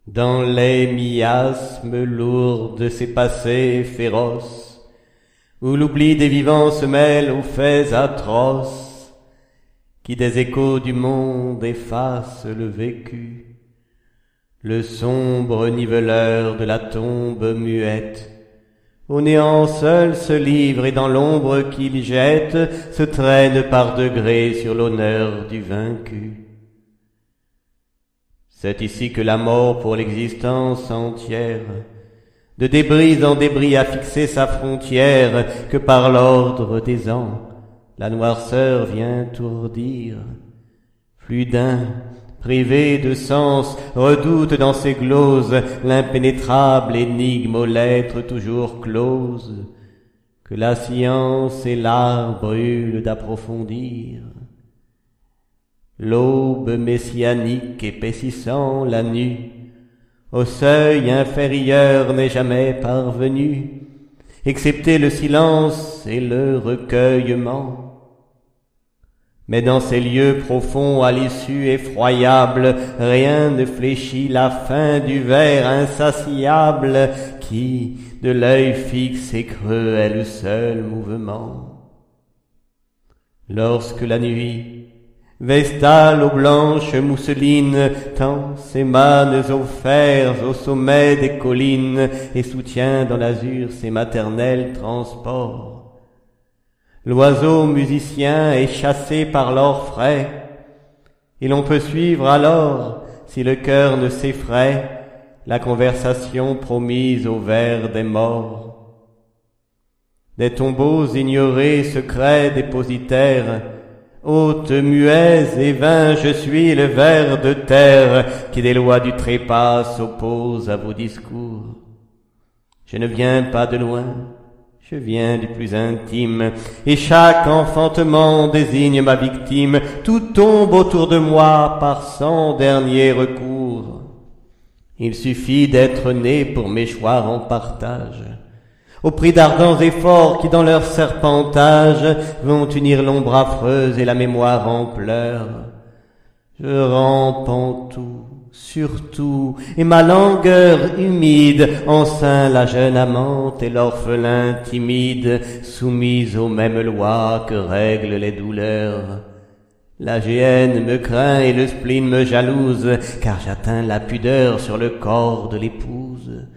Dans les miasmes lourds de ces passés féroces, où l'oubli des vivants se mêle aux faits atroces, qui des échos du monde effacent le vécu, le sombre niveleur de la tombe muette, au néant seul se livre et dans l'ombre qu'il jette, se traîne par degrés sur l'honneur du vaincu. C'est ici que la mort pour l'existence entière, de débris en débris a fixé sa frontière, que par l'ordre des ans, la noirceur vient tourdir. Plus d'un, privé de sens, redoute dans ses gloses l'impénétrable énigme aux lettres toujours closes, que la science et l'art brûlent d'approfondir. L'aube messianique épaississant la nuit, au seuil inférieur n'est jamais parvenue, excepté le silence et le recueillement. Mais dans ces lieux profonds à l'issue effroyable, rien ne fléchit la faim du ver insatiable qui, de l'œil fixe et creux, est le seul mouvement. Lorsque la nuit, vestale aux blanches mousselines, tend ses manes aux fers au sommet des collines et soutient dans l'azur ses maternels transports. L'oiseau musicien est chassé par l'or frais, et l'on peut suivre alors, si le cœur ne s'effraie, la conversation promise au vers des morts. Des tombeaux ignorés, secrets dépositaires, hôte muets et vain, je suis le ver de terre qui des lois du trépas s'oppose à vos discours. Je ne viens pas de loin, je viens du plus intime, et chaque enfantement désigne ma victime. Tout tombe autour de moi par son dernier recours. Il suffit d'être né pour m'échoir en partage, au prix d'ardents efforts qui dans leur serpentage vont unir l'ombre affreuse et la mémoire en pleurs. Je rampe en tout, sur tout, et ma langueur humide enceint la jeune amante et l'orphelin timide, soumise aux mêmes lois que règlent les douleurs. La géhenne me craint et le spleen me jalouse, car j'atteins la pudeur sur le corps de l'épouse.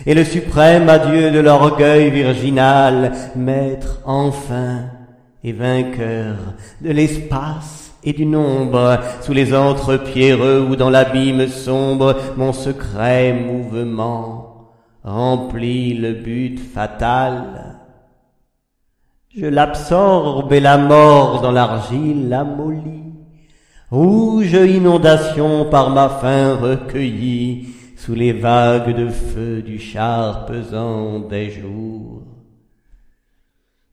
Et le suprême adieu de l'orgueil virginal, maître enfin et vainqueur de l'espace et du nombre, sous les antres pierreux ou dans l'abîme sombre, mon secret mouvement remplit le but fatal. Je l'absorbe et la mort dans l'argile amollie, rouge inondation par ma faim recueillie, sous les vagues de feu du char pesant des jours.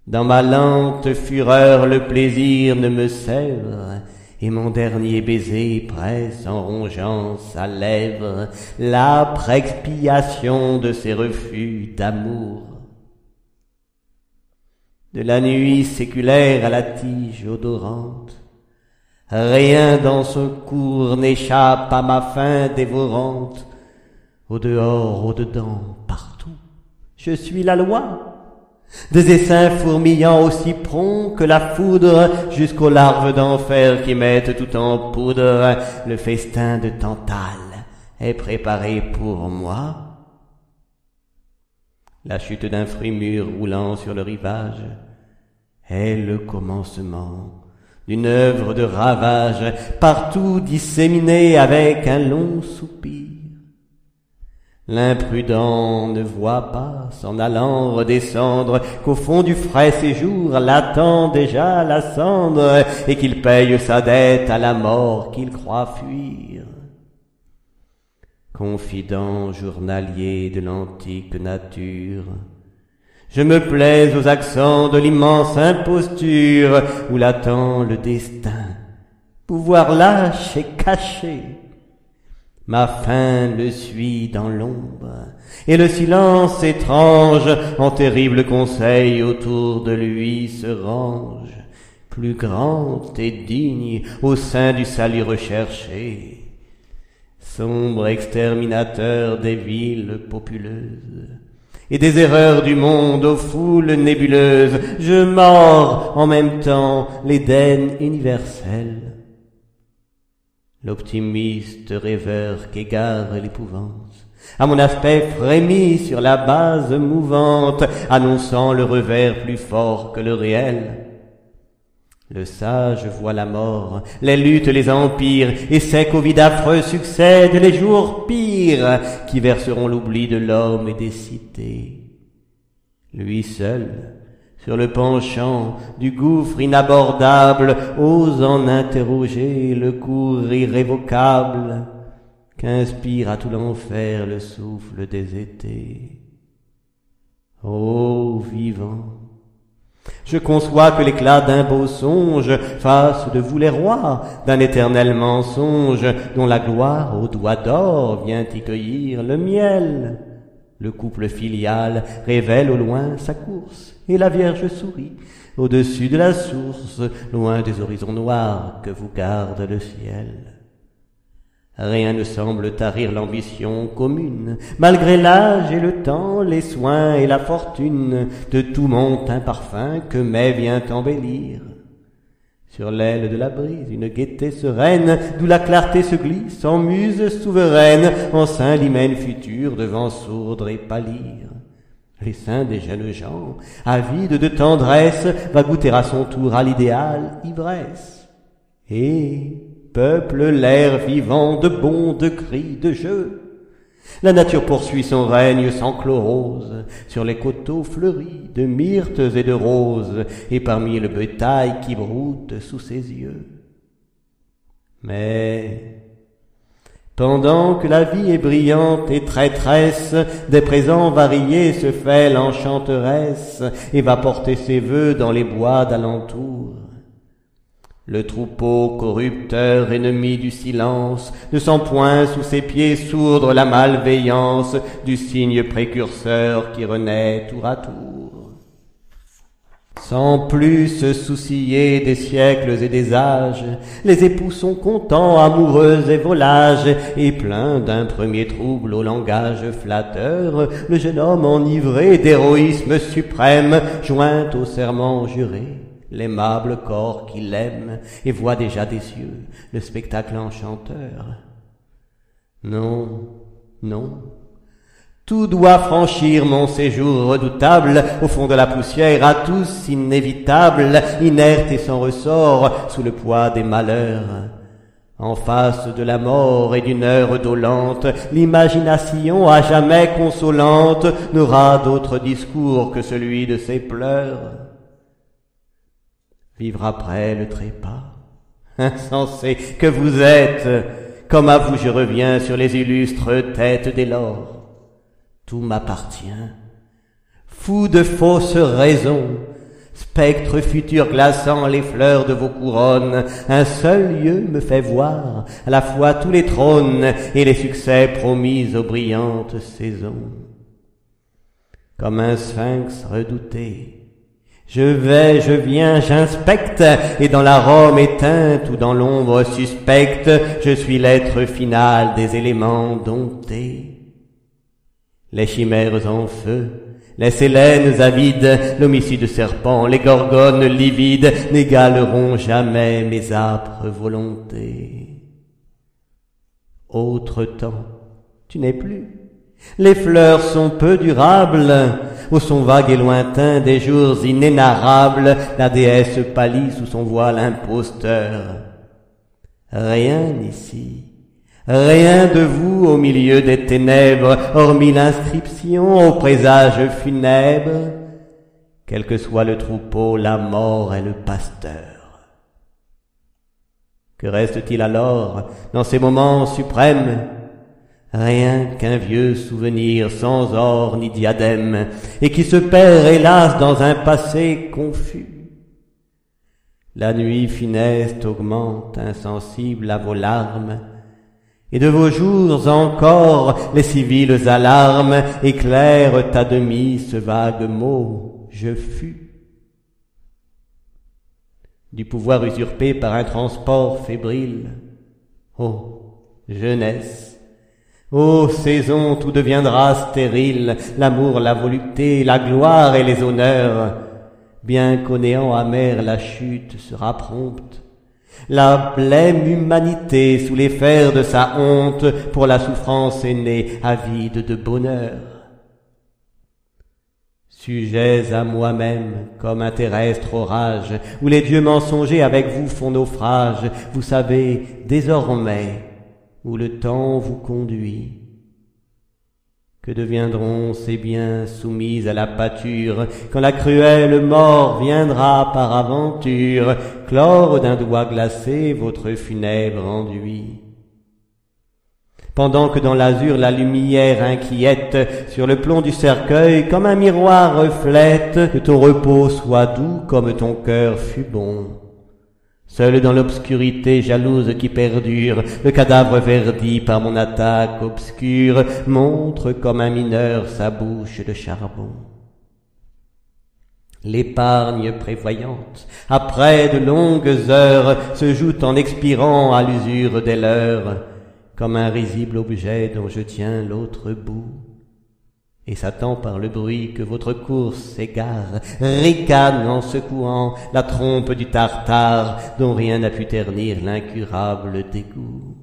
Dans ma lente fureur le plaisir ne me sèvre, et mon dernier baiser presse en rongeant sa lèvre l'âpre expiation de ses refus d'amour. De la nuit séculaire à la tige odorante, rien dans ce cours n'échappe à ma faim dévorante. Au dehors, au dedans, partout, je suis la loi. Des essaims fourmillant aussi prompts que la foudre, jusqu'aux larves d'enfer qui mettent tout en poudre. Le festin de Tantale est préparé pour moi. La chute d'un fruit mûr roulant sur le rivage est le commencement d'une œuvre de ravage, partout disséminée avec un long soupir. L'imprudent ne voit pas, s'en allant redescendre, qu'au fond du frais séjour l'attend déjà la cendre, et qu'il paye sa dette à la mort qu'il croit fuir. Confident journalier de l'antique nature, je me plais aux accents de l'immense imposture, où l'attend le destin, pouvoir lâche et caché. Ma faim le suit dans l'ombre, et le silence étrange, en terrible conseil autour de lui se range, plus grand et digne au sein du salut recherché. sombre exterminateur des villes populeuses et des erreurs du monde aux foules nébuleuses, je mords en même temps l'Éden universel, l'optimiste rêveur qu'égare l'épouvante, à mon aspect frémit sur la base mouvante, annonçant le revers plus fort que le réel. Le sage voit la mort, les luttes, les empires, et sait qu'au vide affreux succèdent les jours pires, qui verseront l'oubli de l'homme et des cités. Lui seul, sur le penchant du gouffre inabordable, ose en interroger le cours irrévocable, qu'inspire à tout l'enfer le souffle des étés. Ô vivant, je conçois que l'éclat d'un beau songe fasse de vous les rois d'un éternel mensonge, dont la gloire au doigt d'or vient y cueillir le miel. Le couple filial révèle au loin sa course, et la Vierge sourit au-dessus de la source, loin des horizons noirs que vous garde le ciel. Rien ne semble tarir l'ambition commune, malgré l'âge et le temps, les soins et la fortune, de tout monte un parfum que mai vient embellir. Sur l'aile de la brise, une gaieté sereine, d'où la clarté se glisse en muse souveraine, en sein l'hymen futur devant sourdre et pâlir. Les seins des jeunes gens, avides de tendresse, va goûter à son tour à l'idéal ivresse. Et peuple l'air vivant de bonds, de cris, de jeux. La nature poursuit son règne sans chlorose, sur les coteaux fleuris de myrtes et de roses, et parmi le bétail qui broute sous ses yeux. Mais pendant que la vie est brillante et traîtresse, des présents variés se fait l'enchanteresse, et va porter ses vœux dans les bois d'alentour. Le troupeau corrupteur, ennemi du silence, ne sent point sous ses pieds sourdre la malveillance du cygne précurseur qui renaît tour à tour. Sans plus se soucier des siècles et des âges, les époux sont contents, amoureux et volages, et pleins d'un premier trouble au langage flatteur, le jeune homme enivré d'héroïsme suprême, joint au serment juré l'aimable corps qu'il aime, et voit déjà des cieux le spectacle enchanteur. Non, non, tout doit franchir mon séjour redoutable, au fond de la poussière, à tous inévitable, inerte et sans ressort, sous le poids des malheurs. En face de la mort et d'une heure dolente, l'imagination à jamais consolante n'aura d'autre discours que celui de ses pleurs. Vivre après le trépas, insensé que vous êtes, comme à vous je reviens sur les illustres têtes des lords. Tout m'appartient, fou de fausses raisons, spectre futur glaçant les fleurs de vos couronnes, un seul lieu me fait voir à la fois tous les trônes et les succès promis aux brillantes saisons. Comme un sphinx redouté, je vais, je viens, j'inspecte, et dans la Rome éteinte ou dans l'ombre suspecte, je suis l'être final des éléments domptés. Les chimères en feu, les sélènes avides, l'homicide serpent, les gorgones livides, n'égaleront jamais mes âpres volontés. Autre temps, tu n'es plus. Les fleurs sont peu durables, au son vague et lointain des jours inénarrables, la déesse pâlit sous son voile imposteur. Rien ici, rien de vous au milieu des ténèbres, hormis l'inscription au présage funèbre. Quel que soit le troupeau, la mort est le pasteur. Que reste-t-il alors dans ces moments suprêmes? Rien qu'un vieux souvenir sans or ni diadème, et qui se perd hélas dans un passé confus. La nuit funeste augmente insensible à vos larmes, et de vos jours encore les civiles alarmes éclairent à demi ce vague mot « je fus ». Du pouvoir usurpé par un transport fébrile, ô jeunesse, Ô saison, tout deviendra stérile, l'amour, la volupté, la gloire et les honneurs. Bien qu'au néant amer la chute sera prompte, la blême humanité sous les fers de sa honte pour la souffrance est née avide de bonheur. Sujets à moi-même comme un terrestre orage, où les dieux mensongers avec vous font naufrage, vous savez désormais où le temps vous conduit. Que deviendront ces biens soumis à la pâture, quand la cruelle mort viendra par aventure, clore d'un doigt glacé votre funèbre enduit? Pendant que dans l'azur la lumière inquiète sur le plomb du cercueil comme un miroir reflète, que ton repos soit doux comme ton cœur fut bon. Seul dans l'obscurité jalouse qui perdure, le cadavre verdi par mon attaque obscure montre comme un mineur sa bouche de charbon. L'épargne prévoyante, après de longues heures, se joue en expirant à l'usure des leurs, comme un risible objet dont je tiens l'autre bout. Et Satan par le bruit que votre course s'égare, ricane en secouant la trompe du Tartare, dont rien n'a pu ternir l'incurable dégoût.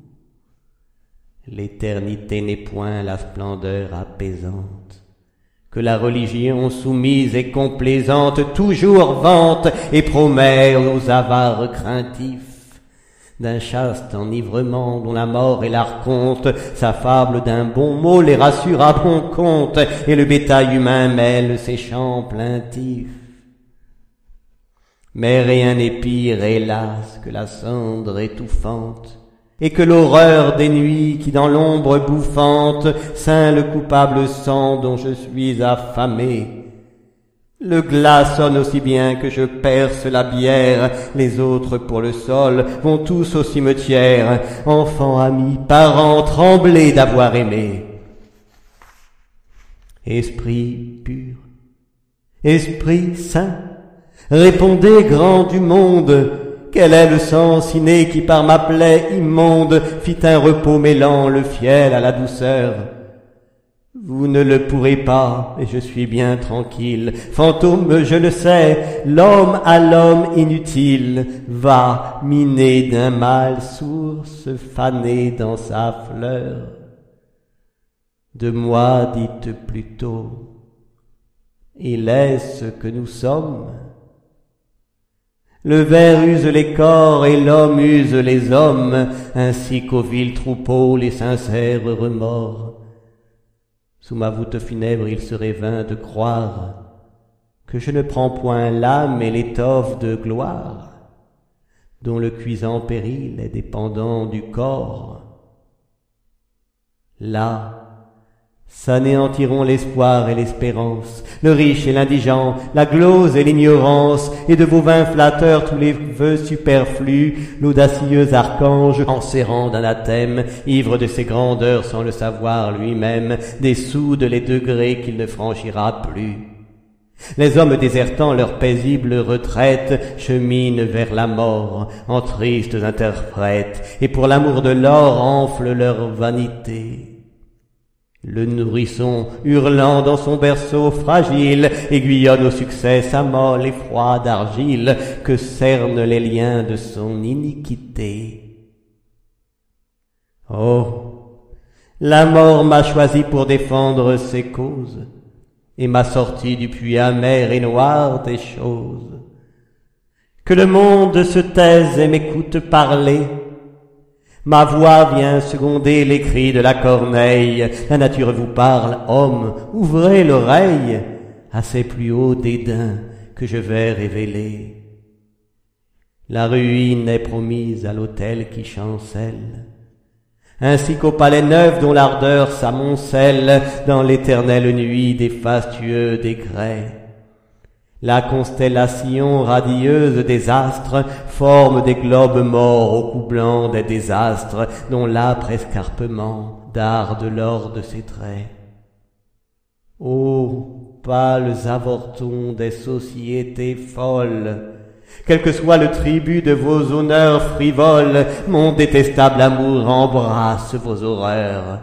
L'éternité n'est point la splendeur apaisante, que la religion soumise et complaisante toujours vante et promet aux avares craintifs. D'un chaste enivrement dont la mort est l'archonte, sa fable d'un bon mot les rassure à bon compte, et le bétail humain mêle ses chants plaintifs. Mais rien n'est pire, hélas, que la cendre étouffante, et que l'horreur des nuits qui dans l'ombre bouffante ceint le coupable sang dont je suis affamé. Le glas sonne aussi bien que je perce la bière, les autres pour le sol vont tous au cimetière, enfants, amis, parents, tremblez d'avoir aimé. Esprit pur, Esprit saint, répondez grand du monde, quel est le sang si né qui par ma plaie immonde fit un repos mêlant le fiel à la douceur? Vous ne le pourrez pas, et je suis bien tranquille. Fantôme, je le sais, l'homme à l'homme inutile va, miné d'un mal sourd, se faner dans sa fleur. De moi, dites plutôt, il est ce que nous sommes. Le ver use les corps et l'homme use les hommes, ainsi qu'au vil troupeau les sincères remords. Sous ma voûte funèbre, il serait vain de croire que je ne prends point l'âme et l'étoffe de gloire, dont le cuisant péril est dépendant du corps. Là, s'anéantiront l'espoir et l'espérance, le riche et l'indigent, la glose et l'ignorance, et de vos vains flatteurs tous les vœux superflus, l'audacieux archange, en serrant d'anathème, ivre de ses grandeurs sans le savoir lui-même, dessoude les degrés qu'il ne franchira plus. Les hommes désertant leur paisible retraite cheminent vers la mort, en tristes interprètes, et pour l'amour de l'or enflent leur vanité. Le nourrisson, hurlant dans son berceau fragile, aiguillonne au succès sa molle et froide argile, que cernent les liens de son iniquité. Oh, la mort m'a choisi pour défendre ses causes, et m'a sorti du puits amer et noir des choses. Que le monde se taise et m'écoute parler, ma voix vient seconder les cris de la corneille. La nature vous parle, homme, ouvrez l'oreille à ces plus hauts dédains que je vais révéler. La ruine est promise à l'autel qui chancelle, ainsi qu'au palais neuf dont l'ardeur s'amoncelle dans l'éternelle nuit des fastueux décrets. La constellation radieuse des astres forme des globes morts au cou blanc des désastres, dont l'âpre escarpement darde l'or de ses traits. Ô pâles avortons des sociétés folles, quel que soit le tribut de vos honneurs frivoles, mon détestable amour embrasse vos horreurs.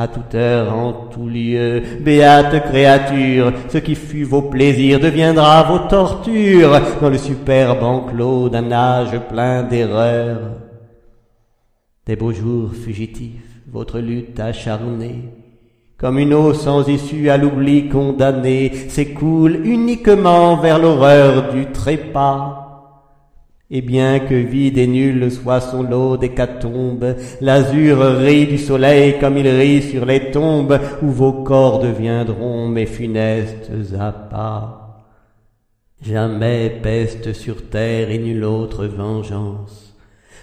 À toute heure, en tout lieu, béate créature, ce qui fut vos plaisirs deviendra vos tortures, dans le superbe enclos d'un âge plein d'erreurs. Des beaux jours fugitifs, votre lutte acharnée, comme une eau sans issue à l'oubli condamnée, s'écoule uniquement vers l'horreur du trépas. Et bien que vide et nul soit son lot d'hécatombes, l'azur rit du soleil comme il rit sur les tombes, où vos corps deviendront mes funestes appâts. Jamais peste sur terre et nulle autre vengeance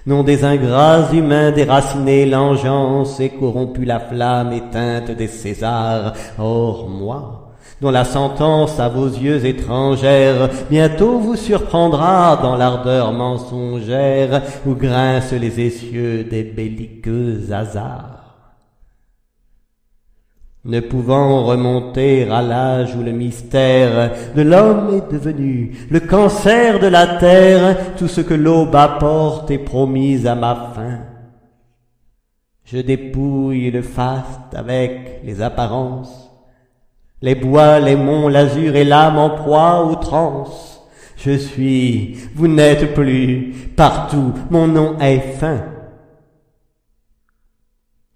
n'ont des ingrats humains déraciné l'engeance et corrompu la flamme éteinte des Césars. Or moi, dont la sentence à vos yeux étrangères bientôt vous surprendra dans l'ardeur mensongère où grincent les essieux des belliqueux hasards. Ne pouvant remonter à l'âge où le mystère de l'homme est devenu le cancer de la terre, tout ce que l'aube apporte est promis à ma fin. Je dépouille le faste avec les apparences, les bois, les monts, l'azur et l'âme en proie aux transes. Je suis, vous n'êtes plus, partout, mon nom est fin.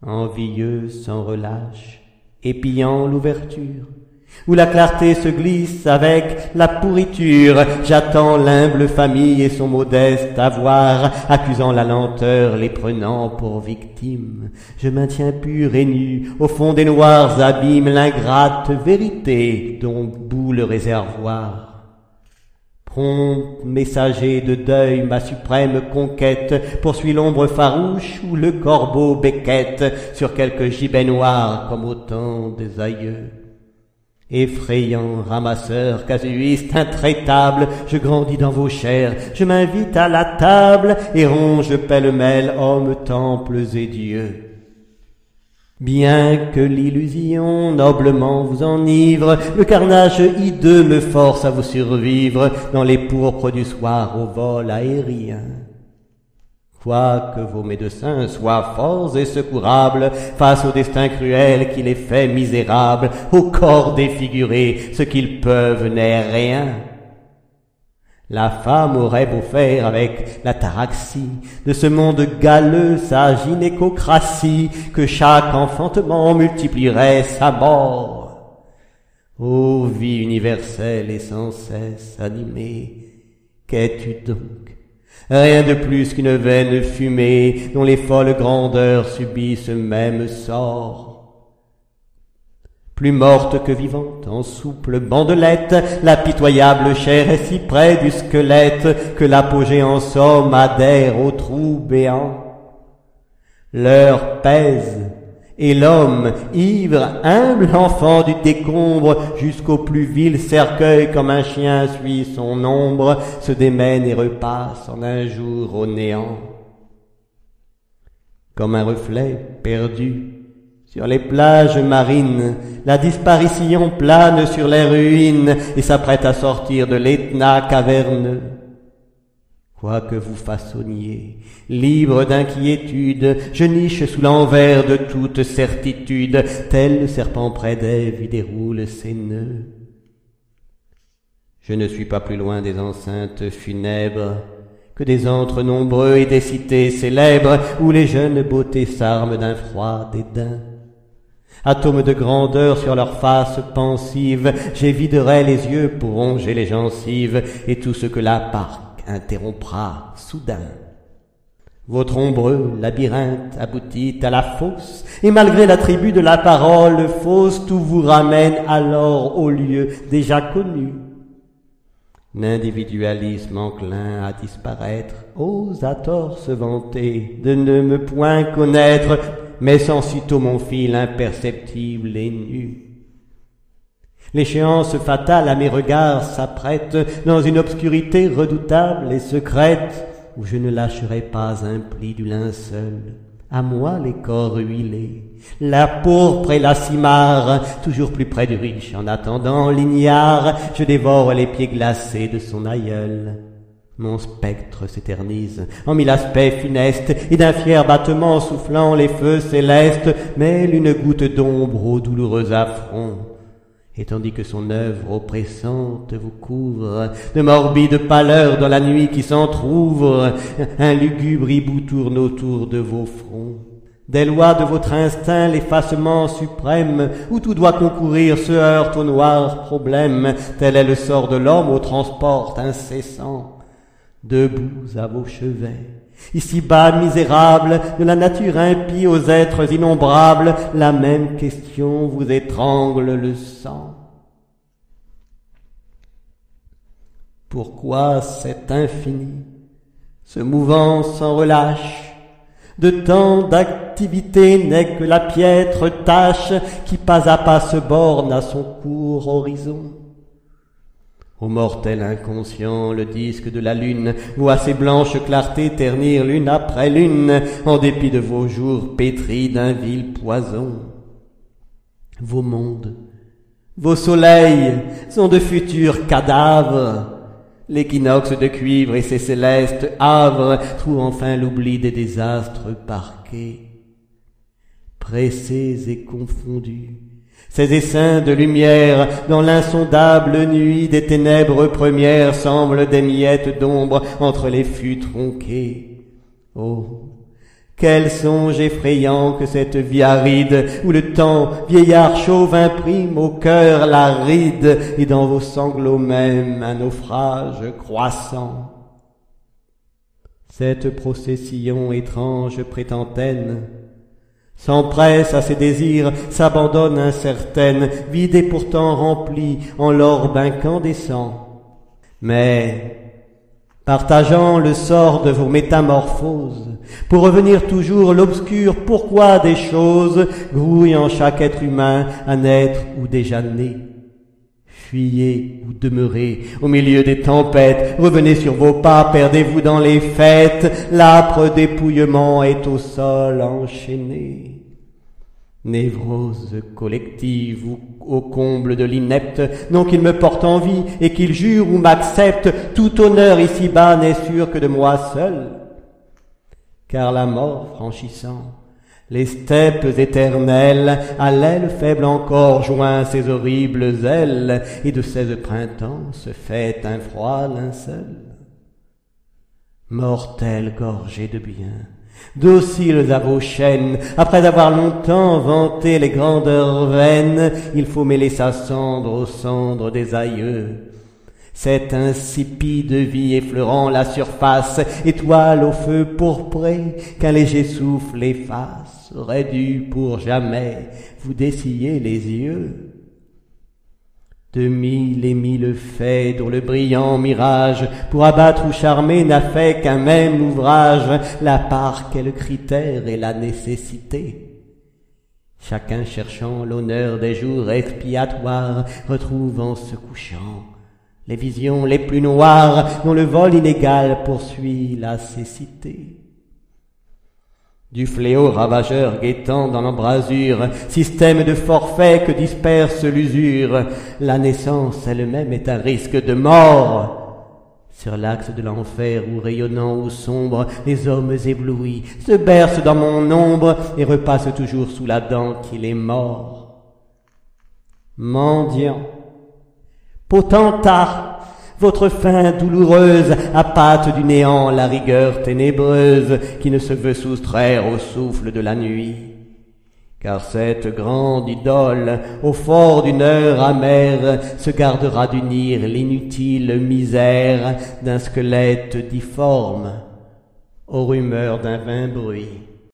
Envieux sans relâche, épillant l'ouverture, où la clarté se glisse avec la pourriture, j'attends l'humble famille et son modeste avoir, accusant la lenteur, les prenant pour victimes. Je maintiens pur et nu, au fond des noirs abîmes, l'ingrate vérité dont bout le réservoir. Prompt messager de deuil, ma suprême conquête poursuit l'ombre farouche où le corbeau becquette sur quelque gibet noir comme au temps des aïeux. Effrayant ramasseur, casuiste intraitable, je grandis dans vos chairs, je m'invite à la table et ronge pêle-mêle hommes, temples et dieux. Bien que l'illusion noblement vous enivre, le carnage hideux me force à vous survivre dans les pourpres du soir au vol aérien. Quoique vos médecins soient forts et secourables face au destin cruel qui les fait misérables, au corps défiguré, ce qu'ils peuvent n'est rien. La femme aurait beau faire avec l'ataraxie de ce monde galeux sa gynécocratie, que chaque enfantement multiplierait sa mort. Ô vie universelle et sans cesse animée, qu'es-tu donc? Rien de plus qu'une vaine fumée dont les folles grandeurs subissent ce même sort. Plus morte que vivante, en souple bandelette, la pitoyable chair est si près du squelette que l'apogée en somme adhère au trou béant. L'heure pèse, et l'homme, ivre, humble enfant du décombre, jusqu'au plus vil cercueil comme un chien suit son ombre, se démène et repasse en un jour au néant. Comme un reflet perdu sur les plages marines, la disparition plane sur les ruines et s'apprête à sortir de l'Etna caverneux. Quoi que vous façonniez, libre d'inquiétude, je niche sous l'envers de toute certitude, tel le serpent près d'Ève y déroule ses nœuds. Je ne suis pas plus loin des enceintes funèbres que des antres nombreux et des cités célèbres où les jeunes beautés s'arment d'un froid dédain. Atomes de grandeur sur leurs faces pensives, j'éviderai les yeux pour ronger les gencives et tout ce que la parque interrompra soudain. Votre ombreux labyrinthe aboutit à la fosse, et malgré l'attribut de la parole fausse, tout vous ramène alors au lieu déjà connu. L'individualisme enclin à disparaître ose à tort se vanter de ne me point connaître, mais sans sitôt mon fil imperceptible et nu. L'échéance fatale à mes regards s'apprête dans une obscurité redoutable et secrète, où je ne lâcherai pas un pli du linceul. À moi les corps huilés, la pourpre et la cimarre, toujours plus près du riche en attendant l'ignare, je dévore les pieds glacés de son aïeul. Mon spectre s'éternise en mille aspects funestes, et d'un fier battement soufflant les feux célestes, mêle une goutte d'ombre au douloureux affront. Et tandis que son œuvre oppressante vous couvre de morbide pâleur dans la nuit qui s'entr'ouvre, un lugubre hibou tourne autour de vos fronts. Des lois de votre instinct l'effacement suprême, où tout doit concourir se heurte au noir problème. Tel est le sort de l'homme au transport incessant. Debout à vos chevets, ici-bas misérable, de la nature impie aux êtres innombrables, la même question vous étrangle le sang. Pourquoi cet infini, se mouvant sans relâche, de tant d'activité n'est que la piètre tâche qui pas à pas se borne à son court horizon? Ô mortel inconscient, le disque de la lune voit ses blanches clartés ternir l'une après l'une, en dépit de vos jours pétris d'un vil poison. Vos mondes, vos soleils sont de futurs cadavres. L'équinoxe de cuivre et ses célestes havres trouvent enfin l'oubli des désastres parqués. Pressés et confondus, ces essaims de lumière, dans l'insondable nuit des ténèbres premières, semblent des miettes d'ombre entre les fûts tronqués. Oh, quel songe effrayant que cette vie aride, où le temps, vieillard chauve, imprime au cœur la ride, et dans vos sanglots même un naufrage croissant. Cette procession étrange prétentaine s'empresse à ses désirs, s'abandonne incertaine, vide et pourtant remplie en l'orbe incandescent. Mais, partageant le sort de vos métamorphoses, pour revenir toujours l'obscur pourquoi des choses, grouille en chaque être humain à naître ou déjà né. Fuyez ou demeurez au milieu des tempêtes, revenez sur vos pas, perdez-vous dans les fêtes, l'âpre dépouillement est au sol enchaîné. Névrose collective ou au comble de l'inepte, non qu'il me porte en vie et qu'il jure ou m'accepte, tout honneur ici-bas n'est sûr que de moi seul. Car la mort franchissant les steppes éternelles, à l'aile faible encore joint ses horribles ailes, et de 16 printemps se fait un froid linceul. Mortels gorgés de bien, dociles à vos chaînes, après avoir longtemps vanté les grandeurs vaines, il faut mêler sa cendre aux cendres des aïeux. Cette insipide vie effleurant la surface, étoile au feu pourpré, qu'un léger souffle efface, aurait dû pour jamais vous dessiller les yeux. De mille et mille faits dont le brillant mirage, pour abattre ou charmer, n'a fait qu'un même ouvrage, la part qu'est le critère et la nécessité. Chacun cherchant l'honneur des jours expiatoires, retrouve en se couchant les visions les plus noires, dont le vol inégal poursuit la cécité. Du fléau ravageur guettant dans l'embrasure, système de forfait que disperse l'usure, la naissance elle-même est un risque de mort. Sur l'axe de l'enfer où rayonnant ou sombre, les hommes éblouis se bercent dans mon ombre et repassent toujours sous la dent qui les mord. Mendiant, potentat, votre fin douloureuse appâte du néant la rigueur ténébreuse qui ne se veut soustraire au souffle de la nuit. Car cette grande idole, au fort d'une heure amère, se gardera d'unir l'inutile misère d'un squelette difforme aux rumeurs d'un vain bruit.